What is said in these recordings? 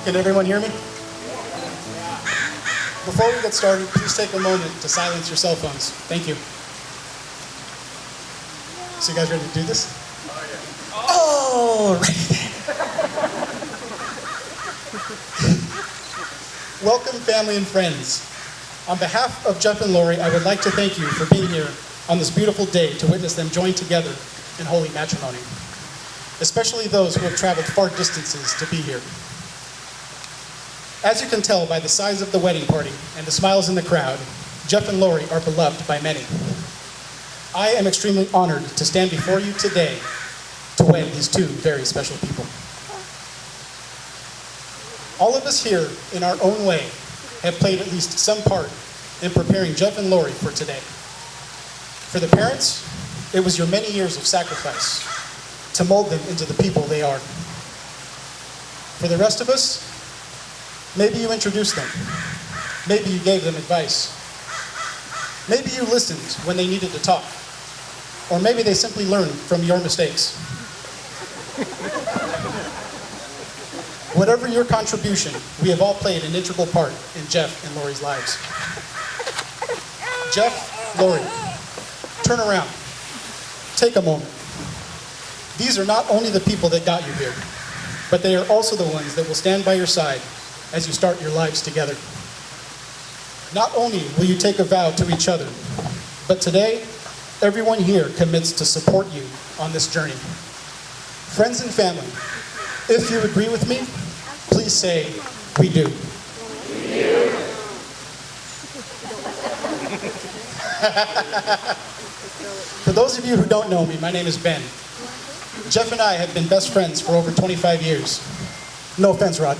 Can everyone hear me? Before we get started, please take a moment to silence your cell phones. Thank you. So you guys ready to do this? Oh, right. Welcome, family and friends. On behalf of Jeff and Laurie, I would like to thank you for being here on this beautiful day to witness them join together in holy matrimony, especially those who have traveled far distances to be here. As you can tell by the size of the wedding party and the smiles in the crowd, Jeff and Laurie are beloved by many. I am extremely honored to stand before you today to wed these two very special people. All of us here, in our own way, have played at least some part in preparing Jeff and Laurie for today. For the parents, it was your many years of sacrifice to mold them into the people they are. For the rest of us, maybe you introduced them. Maybe you gave them advice. Maybe you listened when they needed to talk. Or maybe they simply learned from your mistakes. Whatever your contribution, we have all played an integral part in Jeff and Laurie's lives. Jeff, Laurie, turn around. Take a moment. These are not only the people that got you here, but they are also the ones that will stand by your side as you start your lives together. Not only will you take a vow to each other, but today, everyone here commits to support you on this journey. Friends and family, if you agree with me, please say, we do. We do. For those of you who don't know me, my name is Ben. Jeff and I have been best friends for over 25 years. No offense, Rod.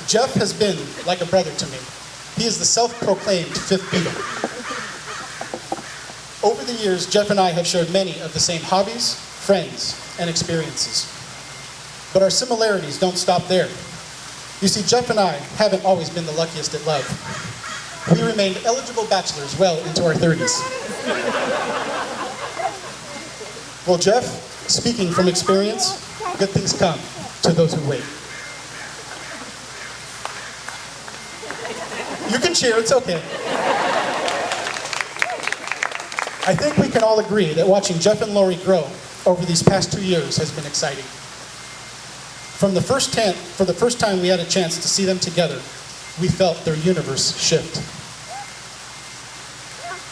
Jeff has been like a brother to me. He is the self-proclaimed fifth Beatle. Over the years, Jeff and I have shared many of the same hobbies, friends, and experiences. But our similarities don't stop there. You see, Jeff and I haven't always been the luckiest at love. We remained eligible bachelors well into our 30s. Well, Jeff, speaking from experience, good things come to those who wait. You can cheer, it's okay. I think we can all agree that watching Jeff and Laurie grow over these past 2 years has been exciting. For the first time we had a chance to see them together, we felt their universe shift.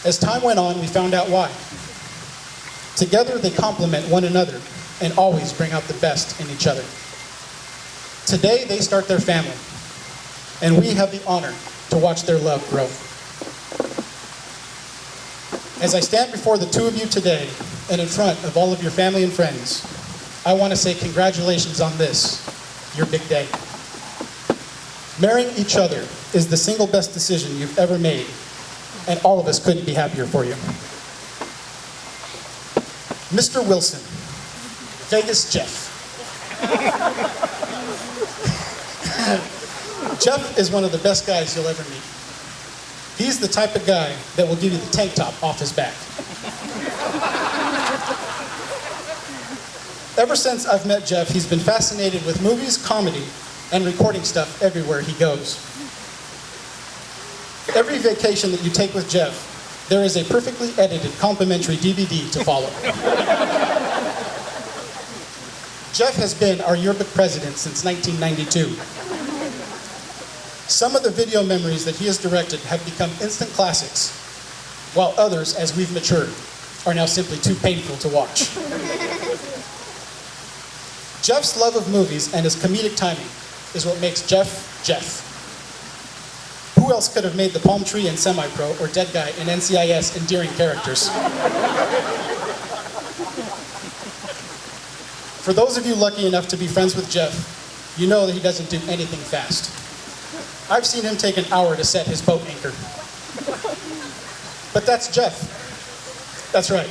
As time went on, we found out why. Together, they complement one another and always bring out the best in each other. Today, they start their family, and we have the honor to watch their love grow. As I stand before the two of you today, and in front of all of your family and friends, I want to say congratulations on this, your big day. Marrying each other is the single best decision you've ever made, and all of us couldn't be happier for you. Mr. Wilson, Vegas Jeff. Jeff is one of the best guys you'll ever meet. He's the type of guy that will give you the tank top off his back. Ever since I've met Jeff, he's been fascinated with movies, comedy, and recording stuff everywhere he goes. Every vacation that you take with Jeff, there is a perfectly edited complimentary DVD to follow. Jeff has been our yearbook president since 1992. Some of the video memories that he has directed have become instant classics, while others, as we've matured, are now simply too painful to watch. Jeff's love of movies and his comedic timing is what makes Jeff, Jeff. Who else could have made the palm tree in Semi-Pro or Dead Guy in NCIS endearing characters? For those of you lucky enough to be friends with Jeff, you know that he doesn't do anything fast. I've seen him take an hour to set his boat anchor. But that's Jeff. That's right.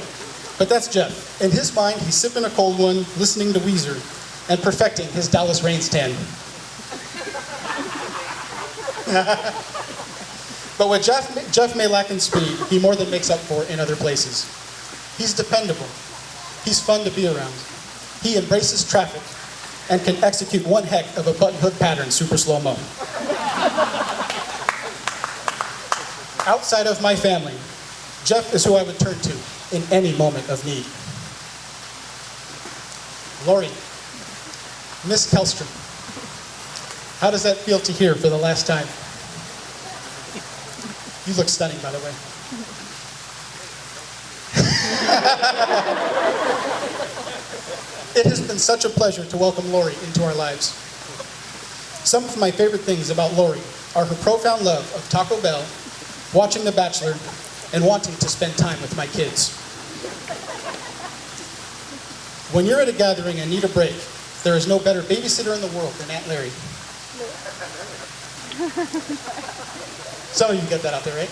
But that's Jeff. In his mind, he's sipping a cold one, listening to Weezer, and perfecting his Dallas Reigns tan. But what Jeff may lack in speed, he more than makes up for in other places. He's dependable. He's fun to be around. He embraces traffic and can execute one heck of a button hook pattern super slow-mo. Outside of my family, Jeff is who I would turn to in any moment of need. Laurie, Miss Kellstrom, how does that feel to hear for the last time? You look stunning, by the way. It has been such a pleasure to welcome Laurie into our lives. Some of my favorite things about Laurie are her profound love of Taco Bell, watching The Bachelor, and wanting to spend time with my kids. When you're at a gathering and need a break, there is no better babysitter in the world than Aunt Larry. Some of you get that out there, right?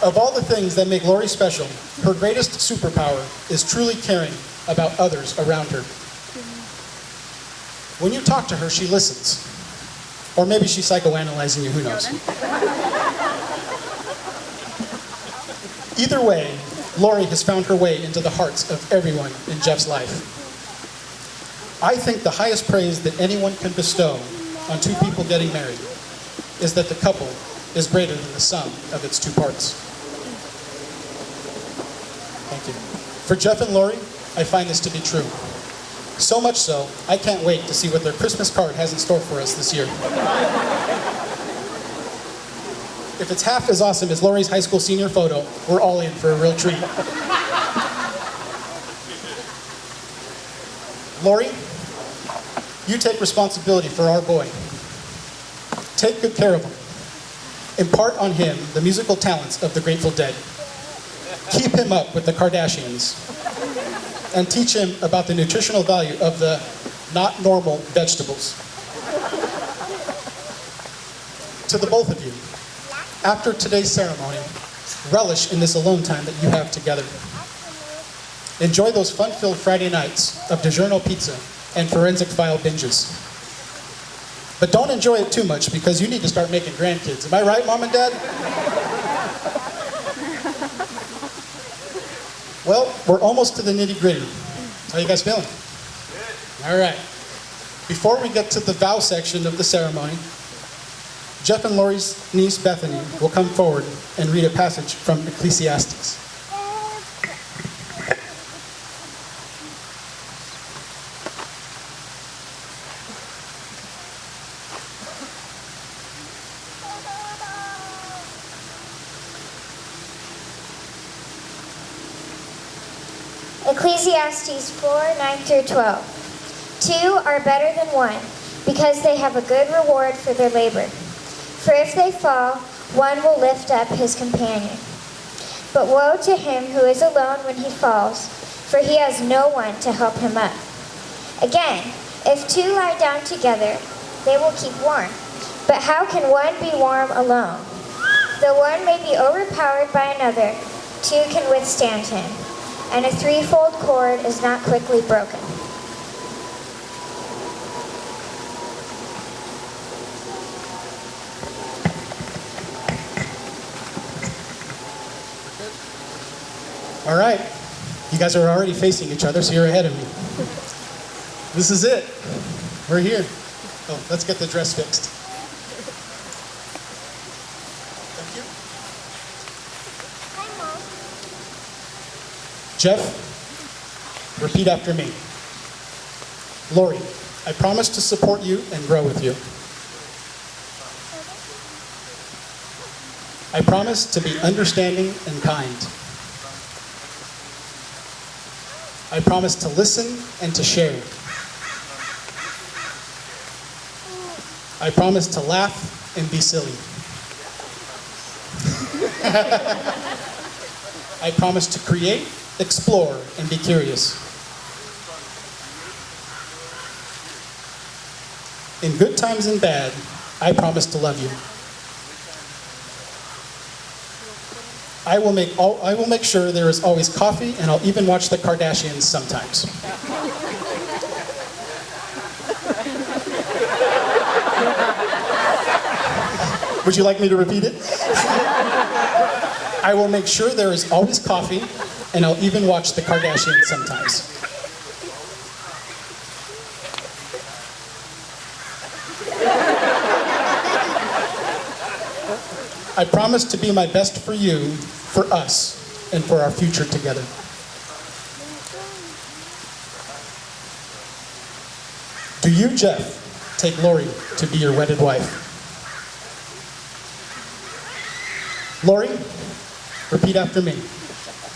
Of all the things that make Laurie special, her greatest superpower is truly caring about others around her. When you talk to her, she listens. Or maybe she's psychoanalyzing you, who knows? Either way, Laurie has found her way into the hearts of everyone in Jeff's life. I think the highest praise that anyone can bestow on two people getting married is that the couple is greater than the sum of its two parts. Thank you. For Jeff and Laurie, I find this to be true. So much so, I can't wait to see what their Christmas card has in store for us this year. If it's half as awesome as Laurie's high school senior photo, we're all in for a real treat. Laurie, you take responsibility for our boy. Take good care of him. Impart on him the musical talents of the Grateful Dead. Keep him up with the Kardashians. And teach him about the nutritional value of the not normal vegetables. To the both of you, after today's ceremony, relish in this alone time that you have together. Enjoy those fun-filled Friday nights of DiGiorno pizza and forensic file binges. But don't enjoy it too much because you need to start making grandkids. Am I right, Mom and Dad? Well, we're almost to the nitty-gritty. How you guys feeling? Good. All right. Before we get to the vow section of the ceremony, Jeff and Laurie's niece, Bethany, will come forward and read a passage from Ecclesiastes. Ecclesiastes 4:9-12. Two are better than one, because they have a good reward for their labor. For if they fall, one will lift up his companion. But woe to him who is alone when he falls, for he has no one to help him up. Again, if two lie down together, they will keep warm. But how can one be warm alone? Though one may be overpowered by another, two can withstand him. And a threefold cord is not quickly broken. All right. You guys are already facing each other, so you're ahead of me. This is it. We're here. Oh, let's get the dress fixed. Thank you. Hi, Mom. Jeff, repeat after me. Laurie, I promise to support you and grow with you. I promise to be understanding and kind. I promise to listen and to share. I promise to laugh and be silly. I promise to create, explore, and be curious. In good times and bad, I promise to love you. I will make sure there is always coffee, and I'll even watch the Kardashians sometimes. Would you like me to repeat it? I will make sure there is always coffee, and I'll even watch the Kardashians sometimes. I promise to be my best for you, for us, and for our future together. Do you, Jeff, take Laurie to be your wedded wife? Laurie, repeat after me.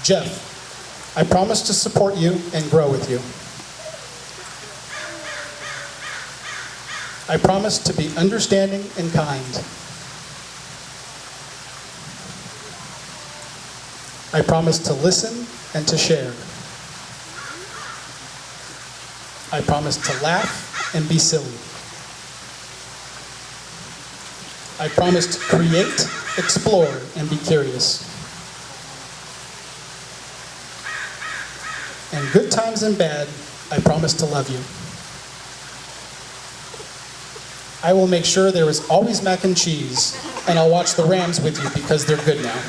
Jeff, I promise to support you and grow with you. I promise to be understanding and kind. I promise to listen and to share. I promise to laugh and be silly. I promise to create, explore, and be curious. And good times and bad, I promise to love you. I will make sure there is always mac and cheese, and I'll watch the Rams with you because they're good now.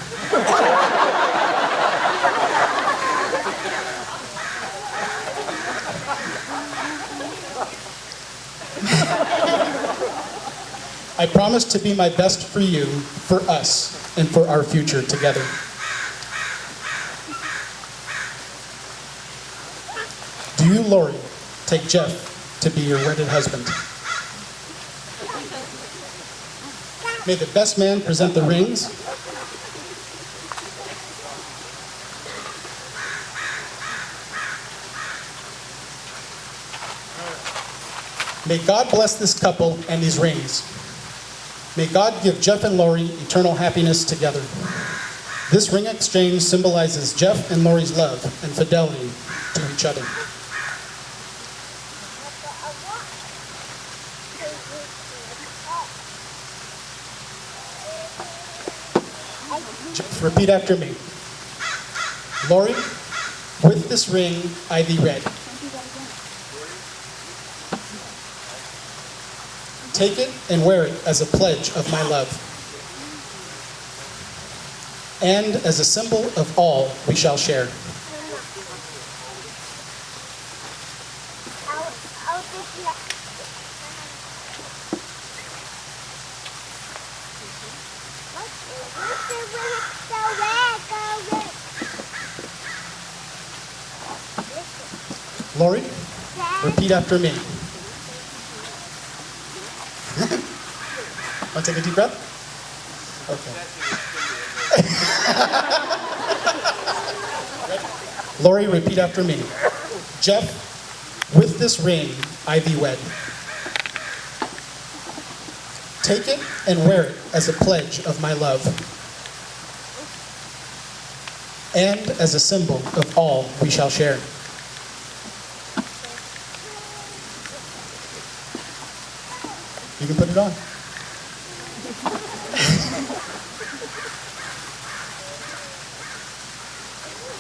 I promise to be my best for you, for us, and for our future together. Do you, Laurie, take Jeff to be your wedded husband? May the best man present the rings. May God bless this couple and these rings. May God give Jeff and Laurie eternal happiness together. This ring exchange symbolizes Jeff and Laurie's love and fidelity to each other. Jeff, repeat after me. Laurie, with this ring I thee wed. Take it and wear it as a pledge of my love, and as a symbol of all we shall share. Laurie, repeat after me. Want to take a deep breath? Okay. Laurie, repeat after me. Jeff, with this ring I thee wed. Take it and wear it as a pledge of my love, and as a symbol of all we shall share. You can put it on.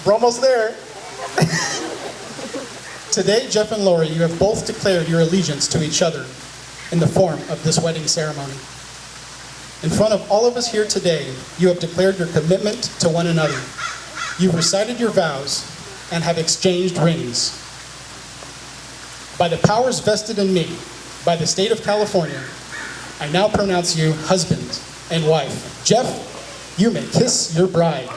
We're almost there. Today, Jeff and Laurie, you have both declared your allegiance to each other in the form of this wedding ceremony. In front of all of us here today, you have declared your commitment to one another. You've recited your vows and have exchanged rings. By the powers vested in me by the state of California, I now pronounce you husband and wife. Jeff, you may kiss your bride.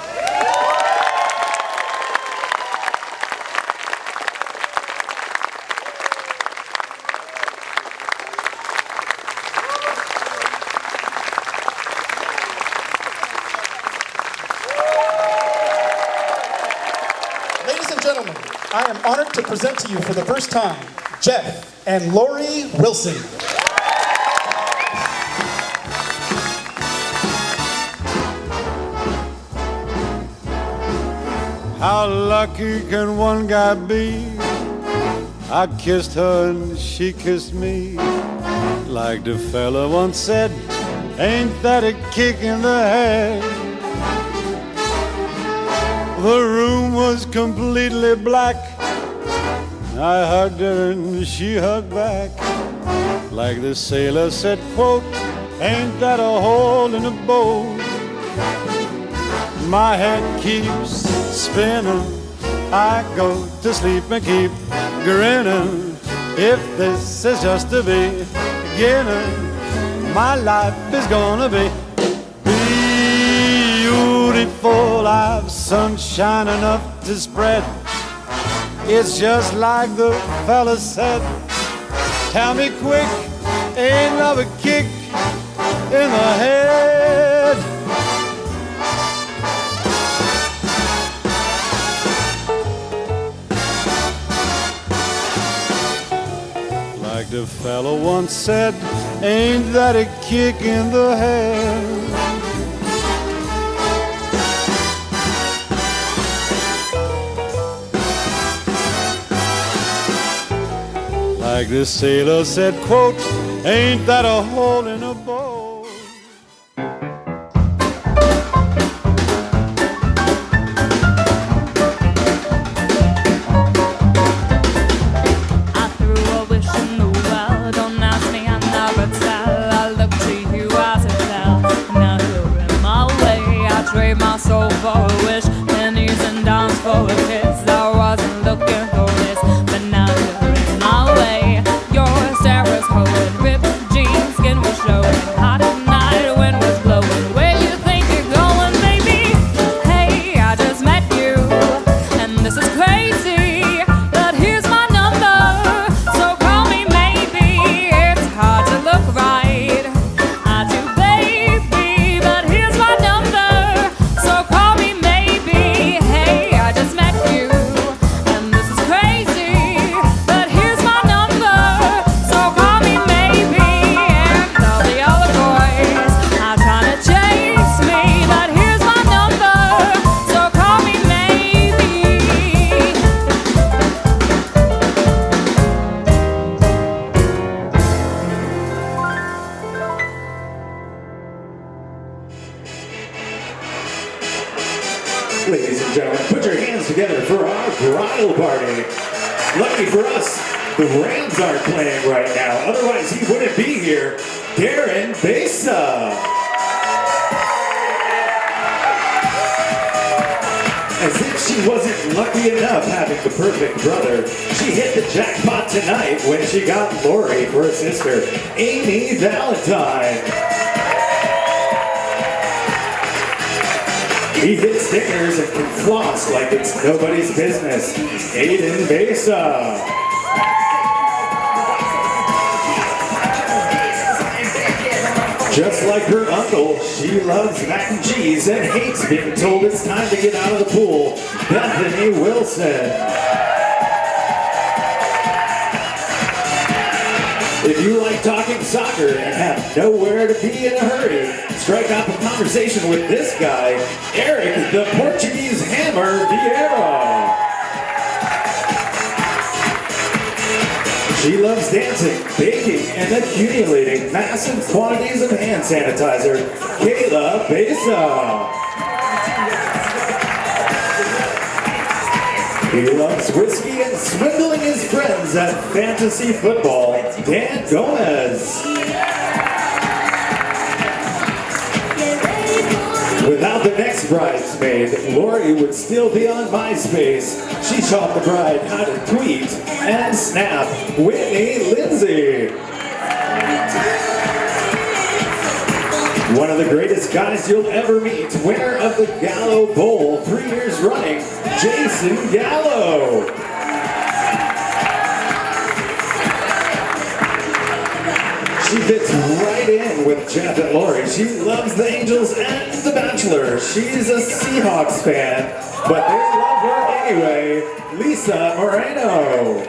Ladies and gentlemen, I am honored to present to you for the first time, Jeff and Laurie Wilson. How lucky can one guy be? I kissed her and she kissed me. Like the fella once said, ain't that a kick in the head? The room was completely black. I hugged her and she hugged back. Like the sailor said, quote, ain't that a hole in a boat? My head keeps spinning. I go to sleep and keep grinning. If this is just the beginning, my life is gonna be beautiful. I've sunshine enough to spread. It's just like the fella said. Tell me quick, ain't love a kick in the head? Like the fella once said, ain't that a kick in the head? Like the sailor said, quote, ain't that a hole in a boat? I threw a wish in the well. Don't ask me, I never tell. I look to you as a tell. Now you're in my way. I trade my soul for a wish. Pennies and dimes for a kiss. I wasn't looking for this, but now you're in my way. Your Sarah's holding ripped jeans, skin was showing. Hot at night, wind was blowing. Where you think you're going, baby? Hey, I just met you, and this is crazy. But here's my number, so call me maybe. It's hard to look right, I do, baby. But here's my number, so call me maybe. Hey, I just met you, and this is crazy. But here's my number, so call me maybe. And all the other boys are trying to chase me. But here's my number, so call me maybe. Ladies and gentlemen, put your hands together for our bridal party. Lucky for us, the Rams aren't playing right now. Otherwise, he wouldn't be here. Darren Besa. As if she wasn't lucky enough having the perfect brother, she hit the jackpot tonight when she got Laurie for a sister, Amy Valentine. He hits stickers and can floss like it's nobody's business. Aiden Besa. Just like her uncle, she loves mac and cheese and hates being told it's time to get out of the pool. Bethany Wilson. If you like talking soccer and have nowhere to be in a hurry, strike up a conversation with this guy, Eric the Portuguese Hammer Vieira. She loves dancing, baking, and accumulating massive quantities of hand sanitizer, Kayla Besa. He loves whiskey and swindling his friends at fantasy football, Dan Gomez. Without the next bridesmaid, Laurie would still be on MySpace. She taught the bride how to tweet and snap. Whitney Lindsay. One of the greatest guys you'll ever meet, winner of the Gallo Bowl 3 years running, Jason Gallo. She fits right in with Jeff and Laurie. She loves the Angels and The Bachelor. She's a Seahawks fan, but they love her anyway. Lisa Moreno.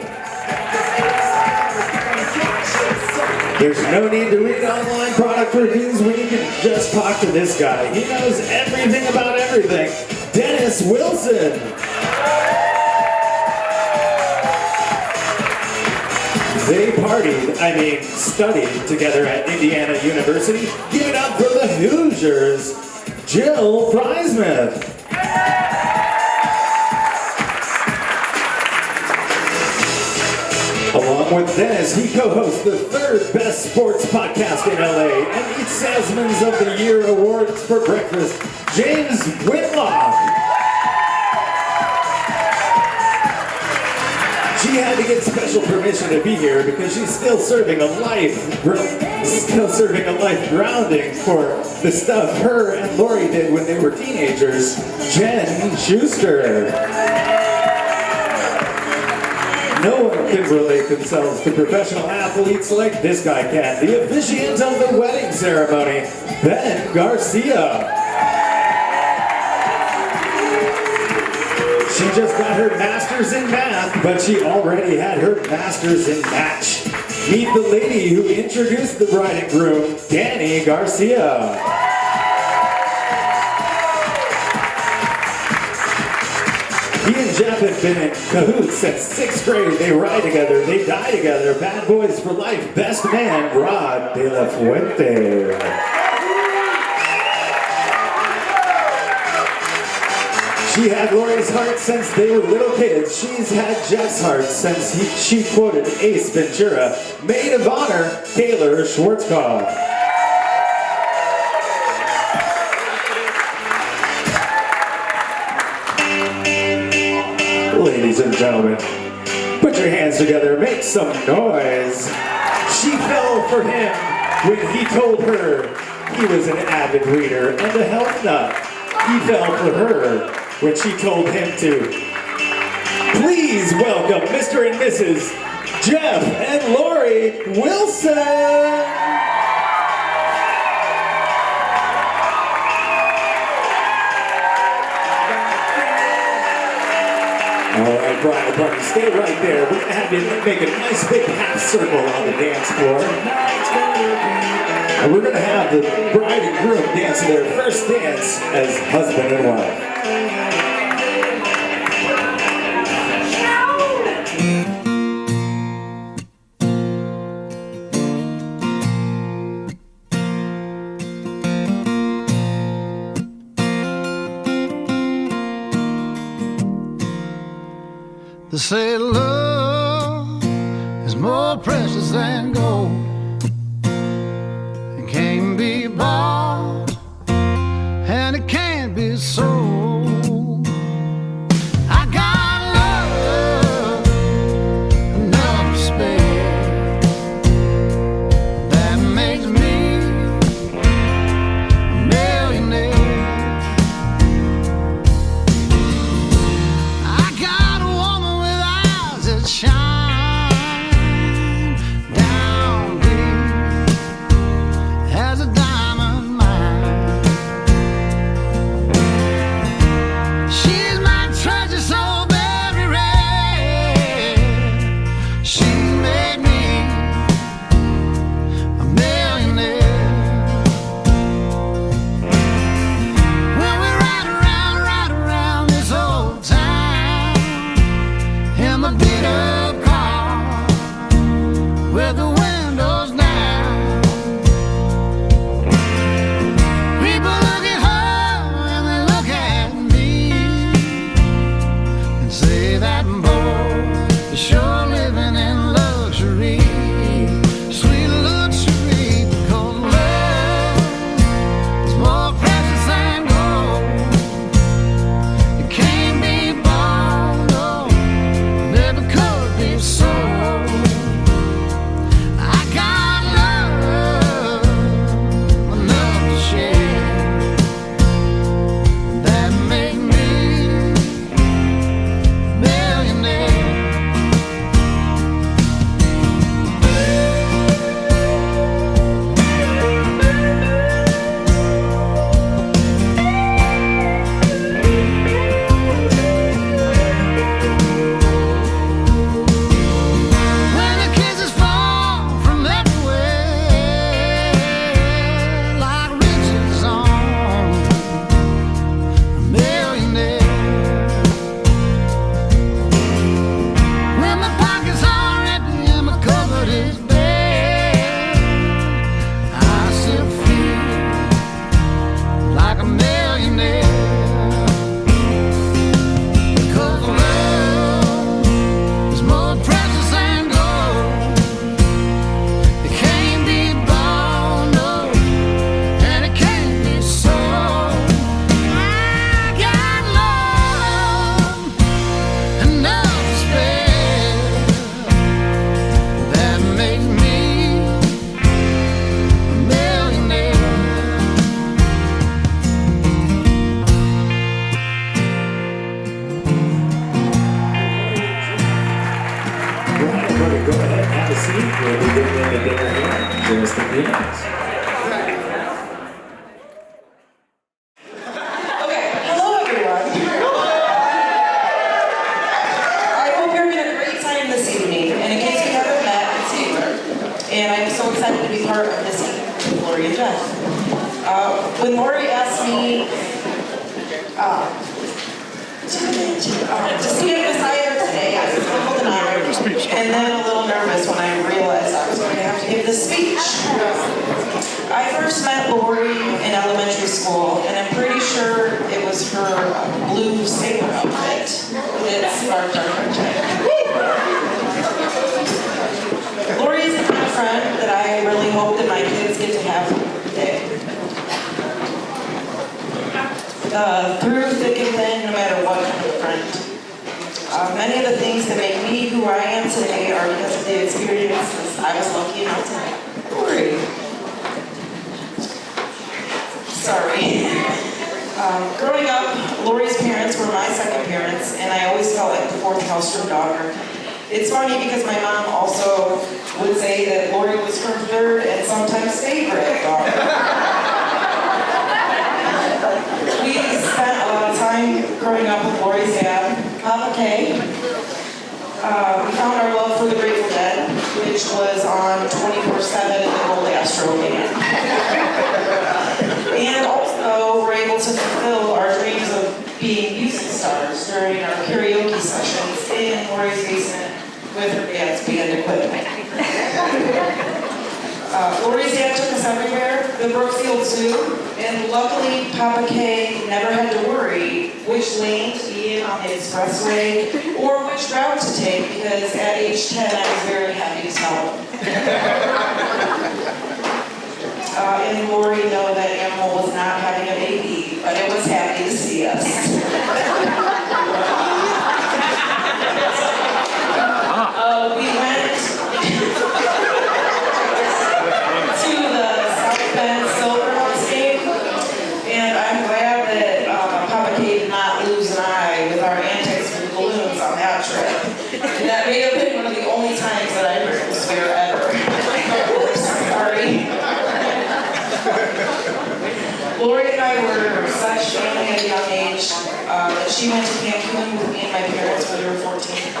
There's no need to read online product reviews when you can just talk to this guy. He knows everything about everything. Dennis Wilson. They studied together at Indiana University. Give it up for the Hoosiers, Jill Freisman. Along with Dennis, he co-hosts the third best sports podcast in LA and eats Salesman's of the Year awards for breakfast, James Whitlock. She had to get special permission to be here because she's still serving a life grounding for the stuff her and Laurie did when they were teenagers. Jen Schuster. No one can relate themselves to professional athletes like this guy can. The officiant of the wedding ceremony, Ben Garcia. She just got her master's in math, but she already had her master's in match. Meet the lady who introduced the bride and groom, Danny Garcia. He and Jeff have been in cahoots since 6th grade. They ride together, they die together. Bad boys for life. Best man, Rod De La Fuente. She had Laurie's heart since they were little kids. She's had Jeff's heart since she quoted Ace Ventura. Maid of honor, Taylor Schwarzkopf. Ladies and gentlemen, put your hands together, make some noise. She fell for him when he told her he was an avid reader and a health nut. He fell for her when she told him to. Please welcome Mr. and Mrs. Jeff and Laurie Wilson. All right, bridal party, stay right there. We're gonna have you make a nice big half circle on the dance floor. And we're gonna have the bride and groom dance their first dance as husband and wife. They say love is more precious than gold. It can't be bought and it can't be sold. I got love enough to spare. That makes me a millionaire. I got a woman with eyes that shine down deep as a diamond mine. She's my treasure so very rare. She made me a millionaire. When we ride around this old town in my beat up car with the windows down, people look at her and they look at me and say that boy is sure living in luxury, sweet luxury, because love is more precious than gold. It can't be bought, no, never could be sold. I got love enough to share. That make me a millionaire. seat. We'll be bringing the dinner here in just a few minutes. Okay, hello everyone. I hope you're having a great time this evening. And in case we haven't met, it's Taylor. And I'm so excited to be part of this evening with Laurie and Jeff. When Laurie asked me to stand beside her today, I was humbled and honored, and then a little nervous when I realized I was going to have to give this speech. I first met Laurie in elementary school, and I'm pretty sure it was her blue sailor outfit that sparked our friendship. Laurie is the kind of friend that I really hope that my kids get to have today. Through thick and thin, no matter what kind of friend. Many of the things that make me who I am today are because of the experiences I was lucky enough to have. Laurie. Sorry. Growing up, Laurie's parents were my second parents, and I always felt like the fourth house-room daughter. It's funny because my mom also would say that Laurie was her third and sometimes favorite daughter. We spent a lot of time growing up with Laurie's dad, Papa K. We found our love for the Grateful Dead, which was on 24/7 in the Gold Astro band. And also were able to fulfill our dreams of being music stars during our karaoke sessions in Laurie's basement with her dad's band equipment. Laurie's dad took us everywhere, the Brookfield Zoo, and luckily Papa K never had to worry which lane to be in on the expressway or which route to take because at age 10 I was very happy to tell him. And Laurie know that Animal was not having a baby, but it was happy to see us. We went to the South Bend Silverhawks game, and I'm glad that Papa K did not lose an eye with our antics with the balloons on that trip. And that may have been one of the only times that I heard him swear ever. Sorry. Laurie and I were such family at a young age that she went to Cancun with me and my parents when we were 14.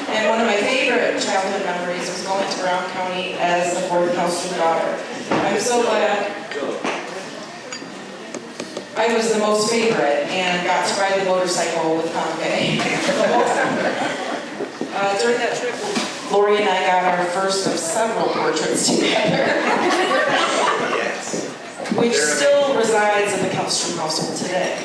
And one of my favorite childhood memories was going to Brown County as the fourth house-room daughter. I'm so glad I was the most favorite and got to ride the motorcycle with Papa K. During that trip, Laurie and I got our first of several portraits together. Which still resides in the Kellstrom household today.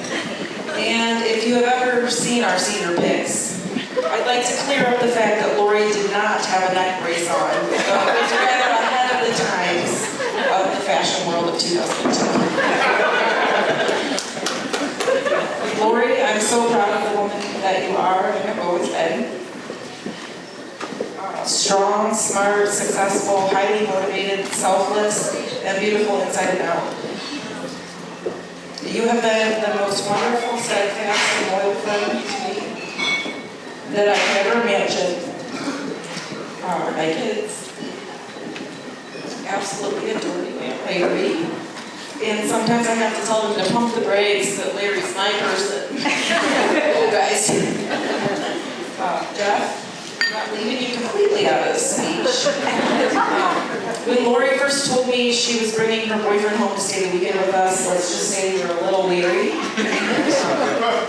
And if you have ever seen our senior pics, I'd like to clear up the fact that Laurie did not have a neck brace on, but was rather ahead of the times of the fashion world of 2002. Laurie, I'm so proud of the woman that you are and have always been. Strong, smart, successful, highly motivated, selfless, and beautiful inside and out. You have been the most wonderful, steadfast, and loyal friend to me that I could ever imagine. My kids absolutely adore you, Aunt Larry. And sometimes I have to tell them to pump the brakes, that Larry's my person. Oh, guys. Jeff? I'm not leaving you completely out of this speech. When Laurie first told me she was bringing her boyfriend home to stay the weekend with us, let's just say we were a little weary.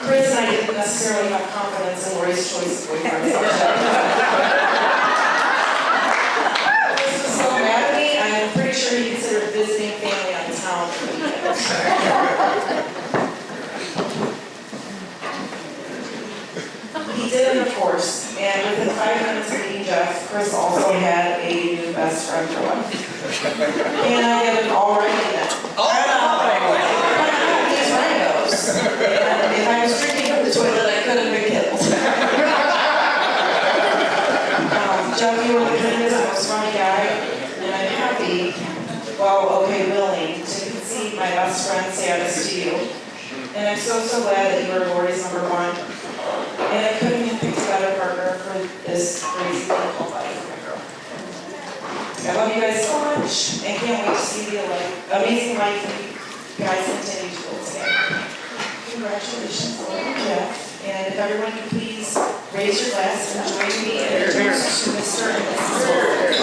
Chris and I didn't necessarily have confidence in Laurie's choice of boyfriend. Chris was so mad at me, I'm pretty sure he considered visiting family out of town for the weekend. He did, of course, and within 5 minutes of meeting Jeff, Chris also had a new best friend for life. And I have an already met. These rhinos. And if I was drinking from the toilet, I could have been killed. Jeff, you are the kindest, most funny guy, and I'm happy, well, okay, willing, to concede my best friend status to you. And I'm so glad that you are Laurie's number one. And I couldn't have picked a better partner for this crazy thing called life for my girl. I love you guys so much and can't wait to see the amazing life that you guys continue to build together. Congratulations, Laurie and Jeff. And if everyone could please raise your glass and join me in a toast to Mr. and Mrs. Laurie.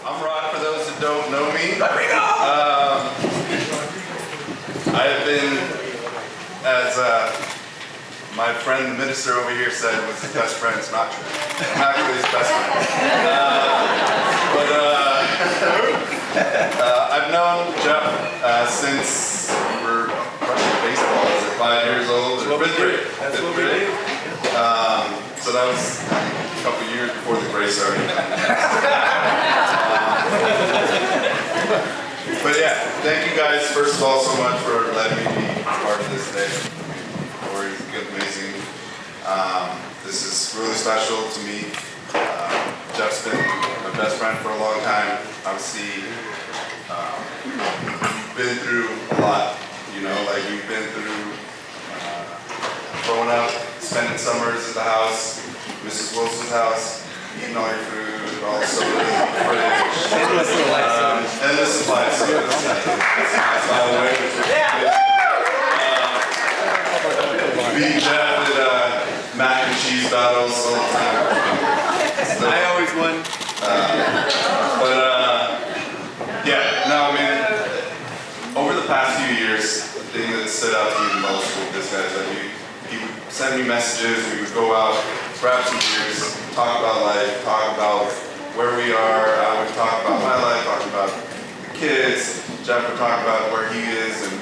I'm Rod, for those that don't know me. I have been, as my friend the minister over here said, was his best friend. It's not true. I'm actually his best friend. I've known Jeff since we were playing baseball. Is it 5 years old? Or fifth grade. That's what we do. So that was a couple years before the grace started. But yeah, thank you guys first of all so much for letting me be part of this day. Laurie's amazing. This is really special to me. Jeff's been my best friend for a long time. Obviously, you've been through a lot. You know, like you've been through growing up, spending summers at the house, Mrs. Wilson's house, eating all your food, all the sodas in the fridge. Endless supply. So by the way, beating Jeff at mac and cheese battles all the time. So, I always won. Yeah, no, I mean, over the past few years, the thing that stood out to me the most with this guy is that he would send me messages, we would go out, grab some beers, talk about life, talk about where we are. I would talk about my life, talk about the kids. Jeff would talk about where he is and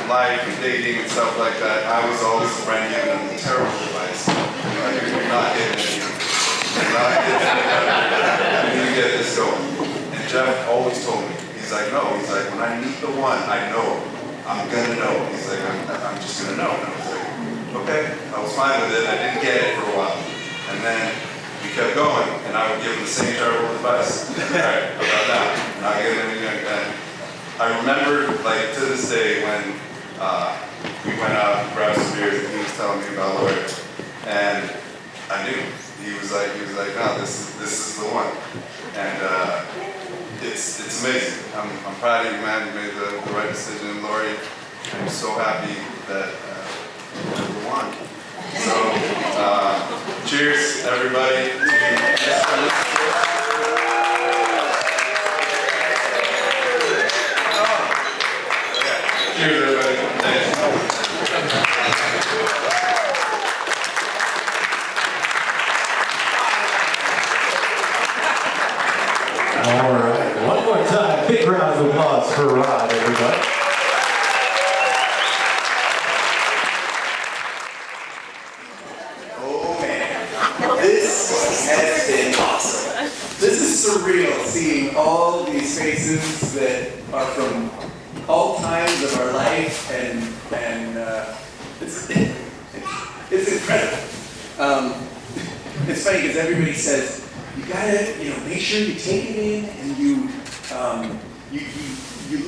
life and dating and stuff like that. I was always the friend giving him terrible advice. Like, you're not getting it. You're not getting it. You need to get this going. And Jeff always told me, he's like, no, he's like, when I meet the one, I know. I'm gonna know. He's like, I'm just gonna know. And I was like, okay, I was fine with it. I didn't get it for a while. And then we kept going, and I would give him the same terrible advice. All right, about that. Not getting anything like that. I remember, like, to this day when we went out and grabbed some beers, and he was telling me about Laurie. And I knew. He was like, no, this is the one. And it's amazing. I'm proud of you, man. You made the right decision, Laurie. I'm so happy that you won. So, cheers, everybody. Cheers, everybody. Thanks. All right, one more time, big round of applause for Rod, everybody. Oh man, this has been awesome. This is surreal, seeing all these faces that are from all times of our life, and it's incredible. It's funny because everybody says, you gotta, make sure you take it in and you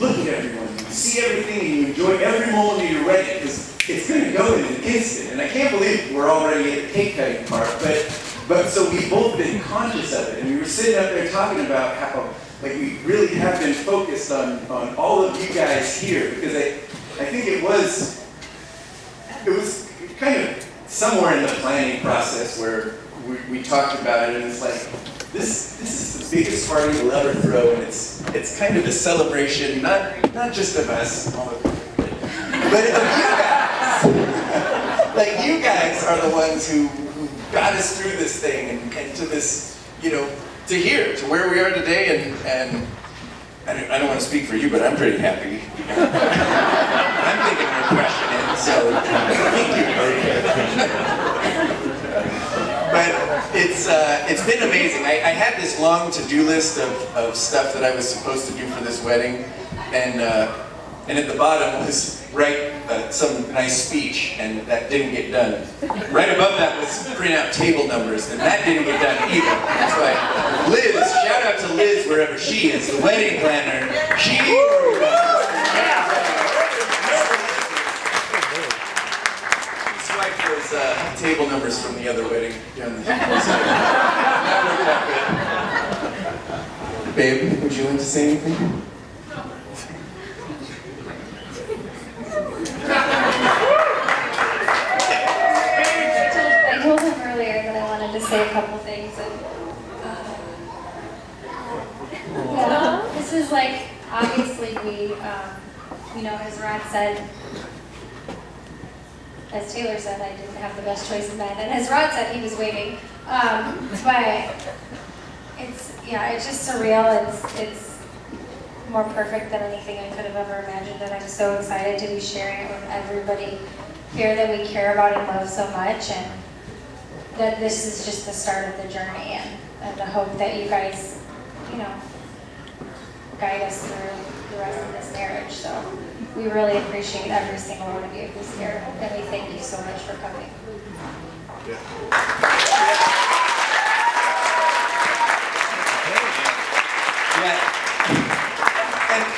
look at everyone, you see everything, and you enjoy every moment that you're ready, because it's gonna go in an instant. And I can't believe we're already at the cake cutting part, but so we've both been conscious of it, and we were sitting up there talking about how, like, we really have been focused on all of you guys here, because I think it was kind of somewhere in the planning process where we talked about it, and it's like, this is the biggest party we'll ever throw, and it's kind of a celebration, not just of us, but of you guys. Like, you guys are the ones who got us through this thing and to this, to here, to where we are today, and I don't want to speak for you, but I'm pretty happy. I'm thinking we're crushing it, so thank you. But it's been amazing. I had this long to-do list of stuff that I was supposed to do for this wedding, and and at the bottom was write some nice speech, and that didn't get done. Right above that was print out table numbers, and that didn't get done either. That's right. Liz, shout out to Liz wherever she is, the wedding planner. She. Swiped those table numbers from the other wedding down the That worked out good. Babe, would you like to say anything? I told him earlier that I wanted to say a couple things, and yeah, this is like, obviously we, as Rod said, as Taylor said, I didn't have the best choice in bed, and as Rod said, he was waiting, but it's just surreal. It's more perfect than anything I could have ever imagined, and I'm so excited to be sharing it with everybody here that we care about and love so much, and that this is just the start of the journey, and the hope that you guys, guide us through the rest of this marriage. So we really appreciate every single one of you who's here, and we thank you so much for coming.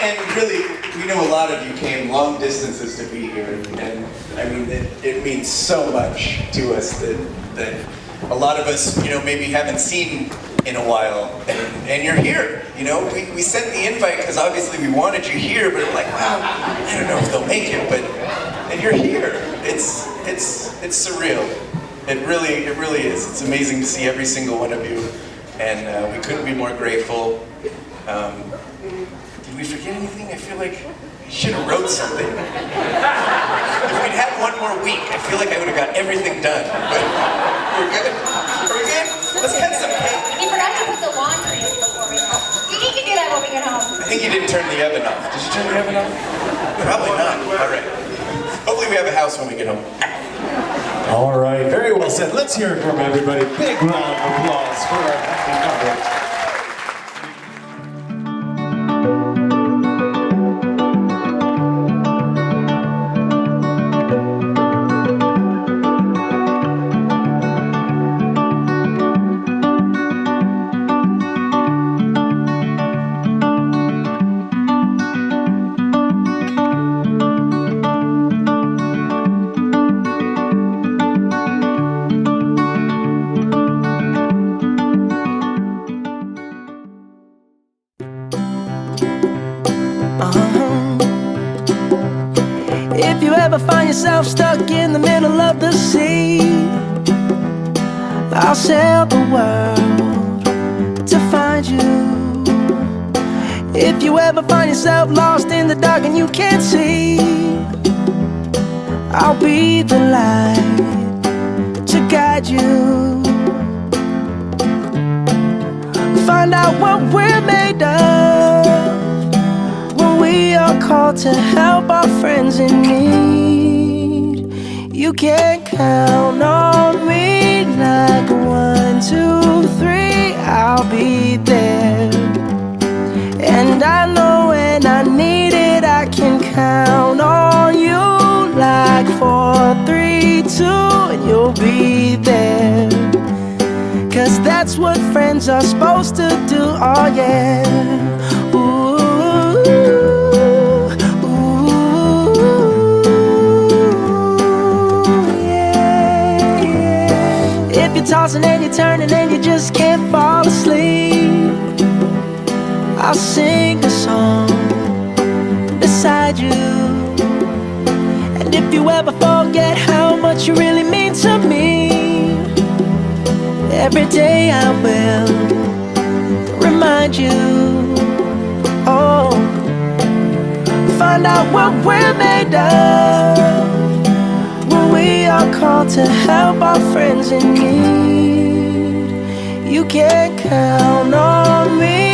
And really, we know a lot of you came long distances to be here, and I mean, it means so much to us that a lot of us, maybe haven't seen in a while, and you're here. We sent the invite because obviously we wanted you here, but I'm like, wow, I don't know if they'll make it, and you're here. It's surreal. It really is. It's amazing to see every single one of you, and we couldn't be more grateful. Did we forget anything? I feel like we should have wrote something. If we'd had one more week, I feel like I would have got everything done. But we're good. Are we good? Let's cut some cake. You forgot to put the laundry in before we go. You can do that when we get home. I think you didn't turn the oven off. Did you turn the oven off? Probably not. All right. Hopefully we have a house when we get home. All right, very well said. Let's hear it from everybody. Big round of applause for our happy couple. If you ever find yourself stuck in the middle of the sea, I'll sail the world to find you. If you ever find yourself lost in the dark and you can't see, I'll be the light to guide you. Find out what we're made of when we are called to help our friends in need. You can count on me like 1, 2, 3, I'll be there. And I know when I need it, I can count on you like 4, 3, 2, and you'll be there. 'Cause that's what friends are supposed to do, oh yeah. Ooh, ooh, yeah, yeah. If you're tossing and you're turning and you just can't fall asleep, I'll sing a song beside you. And if you ever forget how much you really mean to me, every day I will remind you. Oh, find out what we're made of when we are called to help our friends in need. You can count on me